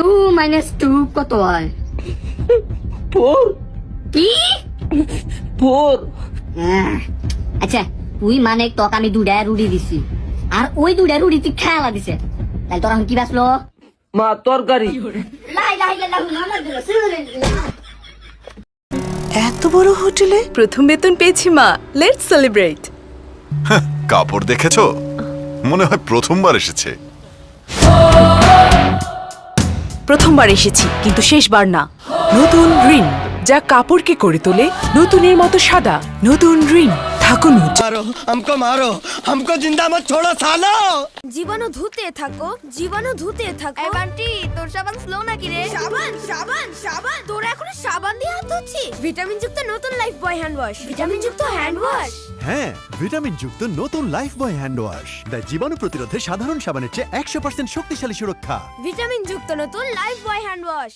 2 - 2 কত হয়? 4 কি? 4 আচ্ছা তুই মানে তোকে আমি 2টা রুটি দিছি আর ওই 2টা রুটি তুই খেলা দিছে তাহলে তোর এখন কি বাঁচলো? মা তরকারি। লাই লাই লাই মুহাম্মদ রাসূলুল্লাহ। এত বড় হোটেলে প্রথম বেতন পেয়েছি মা, লেটস সেলিব্রেট। কাপড় দেখেছো? মনে হয় প্রথমবার এসেছে। প্রথমবার এসেছি কিন্তু শেষবার না। নতুন রিন যা কাপড়কে করে তোলে নতুনের মতো সাদা। নতুন রিন, থাকুন উজ্জ্বল। मारो हमको मारो हमको जिंदा मत छोड़ो सालो। জীবাণু ধুতে থাকো, জীবাণু ধুতে থাকো। এই বান্টি তোর সাবান স্লো নাকি রে? সাবান সাবান সাবান তোর এখনো সাবান দিয়ে হাত ধুচ্ছিস? ভিটামিন যুক্ত নতুন লাইফ বয় হ্যান্ড ওয়াশ। ভিটামিন যুক্ত হ্যান্ড ওয়াশ। হ্যাঁ, ভিটামিন যুক্ত নতুন লাইফ বয় হ্যান্ড ওয়াশ দেয় জীবাণু প্রতিরোধে সাধারণ সাবানের চেয়ে 100% শক্তিশালী সুরক্ষা। ভিটামিন যুক্ত নতুন লাইফ বয় হ্যান্ড ওয়াশ।